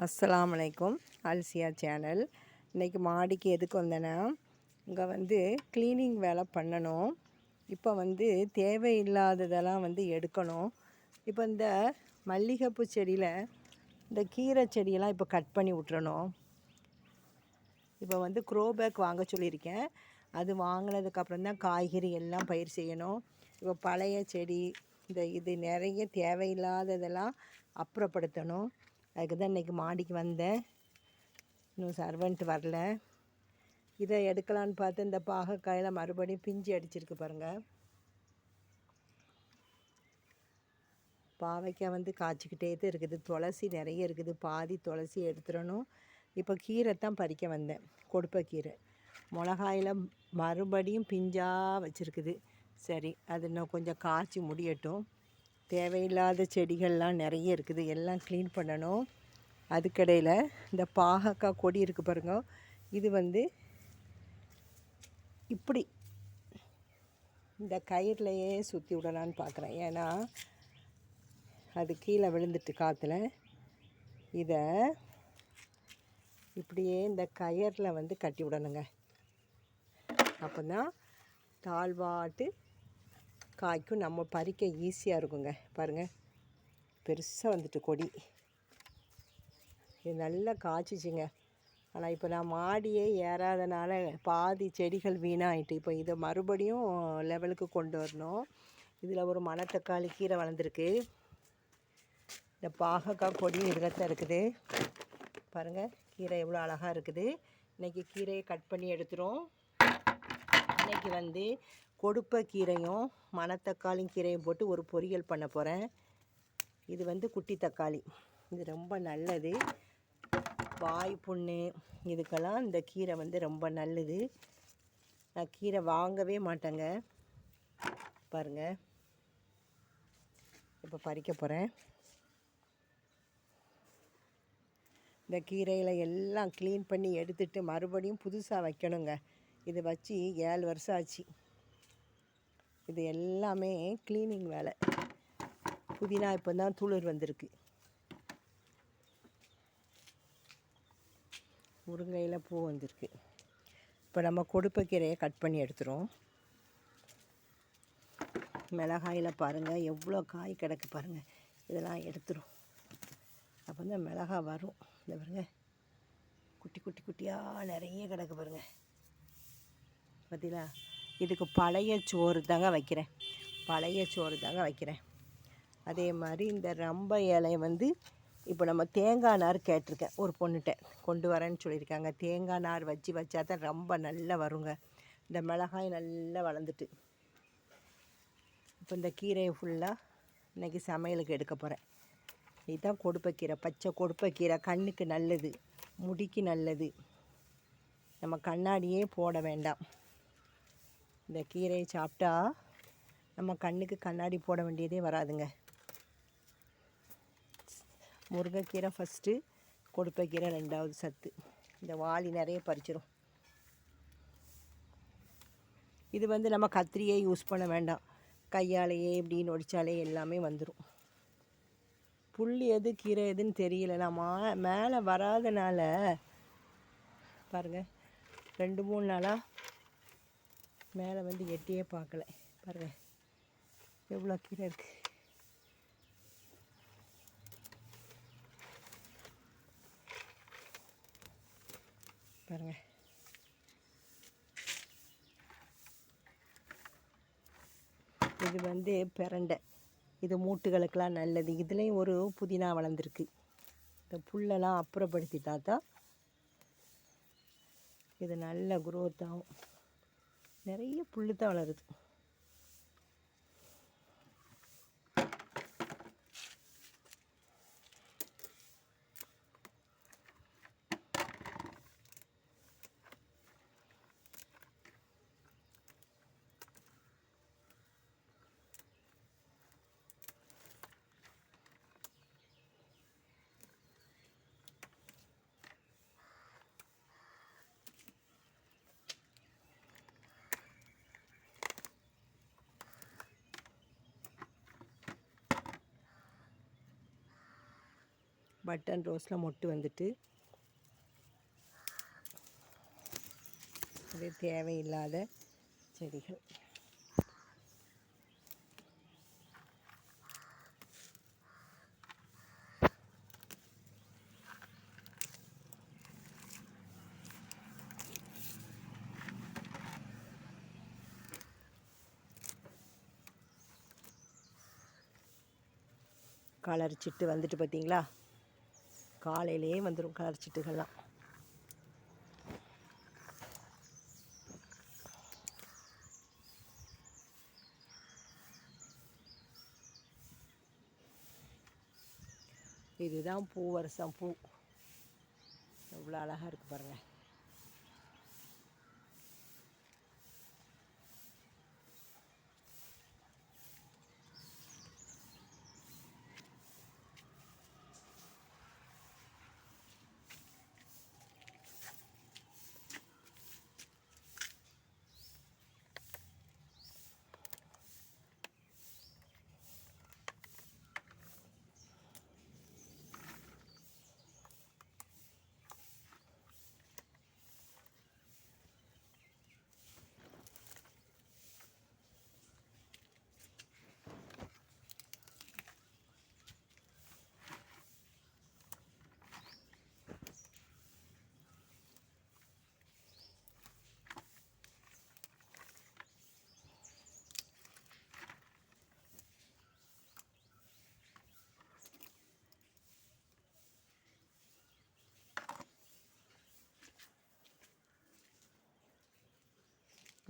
அஸ்ஸலாமு அலைக்கும். அல்சியா சேனல். இன்றைக்கி மாடிக்கு எதுக்கு வந்தேன்னா, இங்கே வந்து க்ளீனிங் வேலை பண்ணணும். இப்போ வந்து தேவையில்லாததெல்லாம் வந்து எடுக்கணும். இப்போ இந்த மல்லிகைப்பூ செடியில் இந்த கீரை செடியெல்லாம் இப்போ கட் பண்ணி விட்டுறணும். இப்போ வந்து க்ரோ பேக் வாங்க சொல்லியிருக்கேன். அது வாங்கினதுக்கப்புறம் தான் காய்கறி எல்லாம் பயிர் செய்யணும். இப்போ பழைய செடி இது நிறைய தேவையில்லாததெல்லாம் அப்புறப்படுத்தணும். அதுக்கு தான் இன்றைக்கி மாடிக்கு வந்தேன். இன்னும் சர்வெண்ட் வரல. இதை எடுக்கலான்னு பார்த்து இந்த பாகக்காயில் மறுபடியும் பிஞ்சு அடிச்சிருக்கு பாருங்கள். பாவைக்காய் வந்து காய்ச்சிக்கிட்டே தான் இருக்குது. துளசி நிறைய இருக்குது. பாதி துளசி எடுத்துடணும். இப்போ கீரை தான் பறிக்க வந்தேன். கொடுப்பை கீரை மிளகாயில் மறுபடியும் பிஞ்சாக வச்சுருக்குது. சரி, அது இன்னும் கொஞ்சம் காய்ச்சி முடியட்டும். தேவையில்லாத செடிகள்லாம் நிறைய இருக்குது. எல்லாம் க்ளீன் பண்ணணும். அதுக்கடையில் இந்த பாகக்காய் கொடி இருக்குது பாருங்க. இது வந்து இப்படி இந்த கயிறுலையே சுற்றி விடலான்னு பார்க்குறேன். ஏன்னா அது கீழே விழுந்துட்டு காற்றுல. இதை இப்படியே இந்த கயிறில் வந்து கட்டி விடணுங்க. அப்போ தான் தாழ்வாட்டு காய்க்கும், நம்ம பறிக்க ஈஸியாக இருக்குங்க. பாருங்கள், பெருசாக வந்துட்டு கொடி. இது நல்லா காய்ச்சிச்சிங்க. ஆனால் இப்போ நான் மாடியே ஏறாதனால பாதி செடிகள் வீணாகிட்டு. இப்போ இதை மறுபடியும் லெவலுக்கு கொண்டு வரணும். இதில் ஒரு மணத்தக்காளி கீரை வளர்ந்துருக்கு. இந்த பாகக்காய் கொடியும் இதில் தான் இருக்குது. பாருங்கள், கீரை எவ்வளோ அழகாக இருக்குது. இன்றைக்கி கீரையை கட் பண்ணி எடுத்துரும். இன்றைக்கி வந்து கொடுப்பை கீரையும் மணத்தக்காளி கீரையும் போட்டு ஒரு பொரியல் பண்ண போகிறேன். இது வந்து குட்டி தக்காளி. இது ரொம்ப நல்லது. வாய் புண்ணு இதுக்கெல்லாம் இந்த கீரை வந்து ரொம்ப நல்லது. நான் கீரை வாங்கவே மாட்டேங்க. பாருங்கள், இப்போ பறிக்க போகிறேன். இந்த கீரையில் எல்லாம் க்ளீன் பண்ணி எடுத்துட்டு மறுபடியும் புதுசாக வைக்கணுங்க. இது வச்சு 7 வருஷம் ஆச்சு. இது எல்லாமே க்ளீனிங் வேலை. புதினா இப்போ தான் துளிர் வந்திருக்கு. முருங்கையில் பூ வந்திருக்கு. இப்போ நம்ம கொடுப்பை கீரையை கட் பண்ணி எடுத்துரும். மிளகாயில் பாருங்கள் எவ்வளோ காய் கிடக்கு பாருங்கள். இதெல்லாம் எடுத்துரும். அப்போ தான் மிளகாய் வரும். இந்த பாருங்கள், குட்டி குட்டி குட்டியாக நிறைய கிடக்கு பாருங்கள். பார்த்தீங்களா? இதுக்கு பழைய சோறு தாங்க வைக்கிறேன். பழைய சோறு தாங்க வைக்கிறேன். அதே மாதிரி இந்த ரம்ப இலை வந்து இப்போ நம்ம தேங்காய் நார் கேட்டிருக்கேன். ஒரு பொண்ணுகிட்ட கொண்டு வரேன்னு சொல்லியிருக்காங்க. தேங்காய் நார் வச்சா தான் ரொம்ப நல்லா வருங்க. இந்த மிளகாய் நல்லா வளர்ந்துட்டு இப்போ இந்த கீரையை ஃபுல்லாக இன்றைக்கி சமையலுக்கு எடுக்க போகிறேன். இதுதான் கொடுப்பைக்கீரை. பச்சை கொடுப்பைக்கீரை கண்ணுக்கு நல்லது, முடிக்கு நல்லது. நம்ம கண்ணாடியே போட வேண்டாம். இந்த கீரையை சாப்பிட்டா நம்ம கண்ணுக்கு கண்ணாடி போட வேண்டியதே வராதுங்க. முருங்கைக்கீரை ஃபஸ்ட்டு, கொடுப்பைக்கீரை 2வது சத்து. இந்த வாளி நிறைய பறிச்சிடும். இது வந்து நம்ம கத்திரியே யூஸ் பண்ண வேண்டாம். கையாலேயே இப்படின்னு ஒடிச்சாலே எல்லாமே வந்துடும். புல் எது கீரை எதுன்னு தெரியல. நான் மேலே வராதனால பாருங்கள், 2-3 நாளாக மேலே வந்து எட்டியே பார்க்கல. பாருங்கள் எவ்வளோ கீரை இருக்குது பாருங்கள். இது வந்து பிரண்டை. இது மூட்டுகளுக்கெல்லாம் நல்லது. இதுலேயும் ஒரு புதினா வளர்ந்துருக்கு. இந்த புல்லெல்லாம் அப்புறப்படுத்திட்டா தான் இது நல்ல குரோத் ஆகும். நிறைய புல் தான் வளருது. பட்டன் ரோஸில் மொட்டு வந்துட்டு இது தேவையில்லாத செடிகள். கலர் சிட்டு வந்துட்டு பார்த்தீங்களா, காலையிலே வந்துடும் கலர் சிட்டுகள்லாம். இதுதான் பூவரசம் பூ, எவ்வளோ அழகாக இருக்குது பாருங்கள்.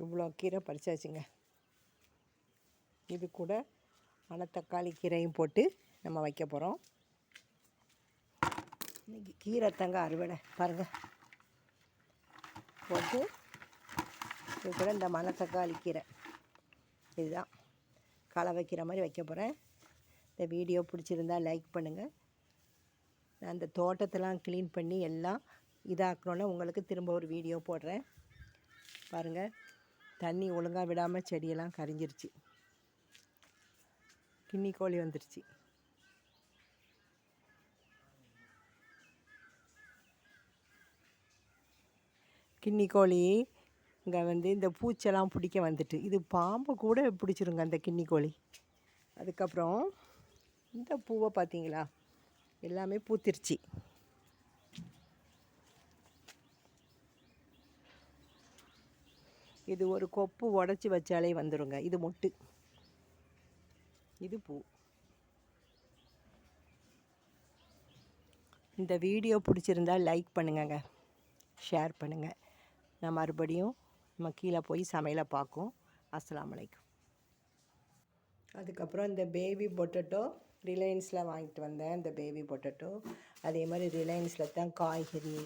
இவ்வளோ கீரை பறிச்சாச்சுங்க. இது கூட மணத்தக்காளி கீரையும் போட்டு நம்ம வைக்க போகிறோம். இன்றைக்கி கீரை தங்க அறுவடை பாருங்கள் போட்டு. இது கூட இந்த மணத்தக்காளி கீரை இதுதான் களை வைக்கிற மாதிரி வைக்க போகிறேன். இந்த வீடியோ பிடிச்சிருந்தா லைக் பண்ணுங்கள். நான் அந்த தோட்டத்தெல்லாம் க்ளீன் பண்ணி எல்லாம் இதாக்கணுன்னா உங்களுக்கு திரும்ப ஒரு வீடியோ போடுறேன் பாருங்கள். தண்ணி ஒழுங்காக விடாமல் செடியெல்லாம் கரிஞ்சிருச்சு. கின்னி கோழி வந்துருச்சு. கின்னி கோழி இங்கே இந்த பூச்செல்லாம் பிடிக்க வந்துட்டு, இது பாம்பை கூட பிடிச்சிருங்க அந்த கின்னி கோழி. அதுக்கப்புறம் இந்த பூவை பார்த்தீங்களா, எல்லாமே பூத்திருச்சு. இது ஒரு கொப்பு உடச்சி வச்சாலே வந்துடுங்க. இது மொட்டு, இது பூ. இந்த வீடியோ பிடிச்சிருந்தால் லைக் பண்ணுங்கங்க, ஷேர் பண்ணுங்கள். நான் மறுபடியும் நம்ம கீழே போய் சமையலை பார்க்கும். அஸ்ஸலாமு அலைக்கும். அதுக்கப்புறம் இந்த பேபி பொட்டேட்டோ ரிலையன்ஸில் வாங்கிட்டு வந்தேன். இந்த பேபி பொட்டேட்டோ அதே மாதிரி ரிலையன்ஸில் தான் காய்கறி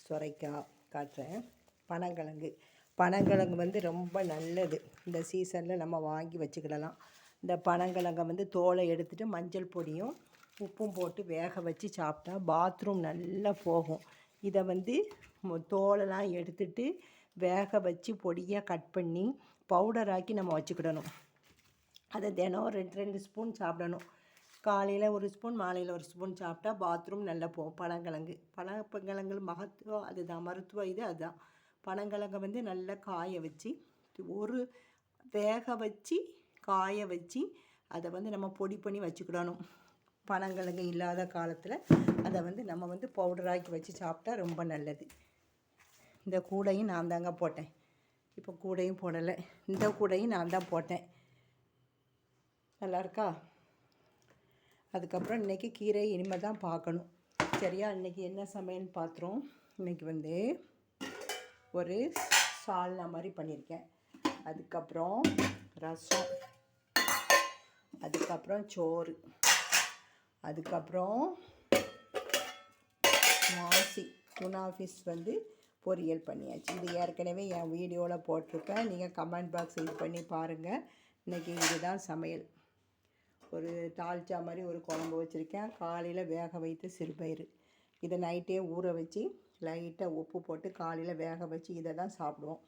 சுரைக்காய் காட்டுறேன். பனங்கிழங்கு ரொம்ப நல்லது. இந்த சீசனில் நம்ம வாங்கி வச்சுக்கிடலாம். இந்த பனங்கிழங்கை தோலை எடுத்துகிட்டு மஞ்சள் பொடியும் உப்பும் போட்டு வேக வச்சு சாப்பிட்டா பாத்ரூம் நல்லா போகும். இதை தோலெல்லாம் எடுத்துட்டு வேக வச்சு பொடியாக கட் பண்ணி பவுடராக்கி நம்ம வச்சுக்கிடணும். அதை தினம் 2 ஸ்பூன் சாப்பிடணும். காலையில் 1 ஸ்பூன், மாலையில் 1 ஸ்பூன் சாப்பிட்டா பாத்ரூம் நல்லா போகும். பனங்கிழங்கு மகத்துவம் அதுதான், மருத்துவ இது அதுதான். பனங்கிழங்கை நல்லா காய வச்சு வேக வச்சு காய வச்சு அதை நம்ம பொடி பண்ணி வச்சுக்கிடணும். பனங்கிழங்கு இல்லாத காலத்தில் அதை நம்ம பவுடராக்கி வச்சு சாப்பிட்டா ரொம்ப நல்லது. இந்த கூடையும் நான் தாங்க போட்டேன். இப்போ கூடையும் போடலை, இந்த கூடையும் நான் தான் போட்டேன். நல்லா இருக்கா? அதுக்கப்புறம் இன்றைக்கி கீரை இனிமேல் தான் பார்க்கணும். சரியா? இன்றைக்கி என்ன சமையல்னு பார்த்துரும். இன்றைக்கி ஒரு சால்னா மாதிரி பண்ணியிருக்கேன். அதுக்கப்புறம் ரசம், அதுக்கப்புறம் சோறு, அதுக்கப்புறம் மாசி துனா ஃபிஷ் பொரியல் பண்ணியாச்சு. இது ஏற்கனவே என் வீடியோவில் போட்டிருக்கேன். நீங்கள் கமெண்ட் பாக்ஸ் இது பண்ணி பாருங்கள். இன்றைக்கி இதுதான் சமையல். ஒரு தால்ச்சா மாதிரி ஒரு குழம்பு வச்சுருக்கேன். காலையில் வேக வைத்து சிறுபயிறு இதை நைட்டே ஊற வச்சு லைட்டாக உப்பு போட்டு காலையில் வேக வச்சு இதை தான் சாப்பிடுவோம்.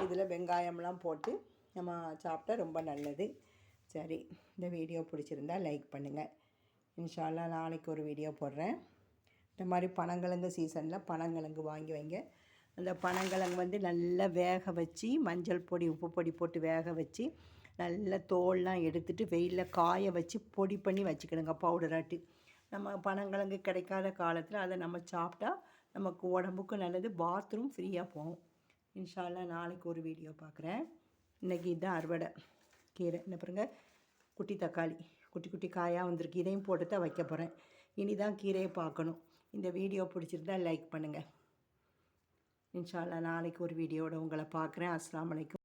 இதில் வெங்காயம்லாம் போட்டு நம்ம சாப்பிட்டா ரொம்ப நல்லது. சரி, இந்த வீடியோ பிடிச்சிருந்தா லைக் பண்ணுங்கள். இன்ஷா அல்லாஹ் நாளைக்கு ஒரு வீடியோ போடுறேன். இந்த மாதிரி பனங்கிழங்கு சீசனில் பனங்கிழங்கு வாங்கி வைங்க. அந்த பனங்கிழங்கு வந்து நல்லா வேக வச்சு மஞ்சள் பொடி உப்பு பொடி போட்டு வேக வச்சு நல்லா தோல்லாம் எடுத்துகிட்டு வெயிலில் காய வச்சு பொடி பண்ணி வச்சுக்கிடுங்க பவுடராட்டு. நம்ம பனங்கிழங்கு கிடைக்காத காலத்தில் அதை நம்ம சாப்பிட்டா நமக்கு உடம்புக்கும் நல்லது, பாத்ரூம் ஃப்ரீயாக போகும். இன்ஷா அல்லாஹ் நாளைக்கு ஒரு வீடியோ பார்க்குறேன். இன்றைக்கி இதுதான் அறுவடை கீரை. என்ன பாருங்க, குட்டி தக்காளி குட்டி குட்டி காயாக வந்திருக்கு. இதையும் போட்டு தான் வைக்க போகிறேன். இனி தான் கீரையை பார்க்கணும். இந்த வீடியோ பிடிச்சிருந்தா லைக் பண்ணுங்கள். இன்ஷா அல்லாஹ் நாளைக்கு ஒரு வீடியோவோட உங்களை பார்க்குறேன். அஸ்ஸலாமு அலைக்கும்.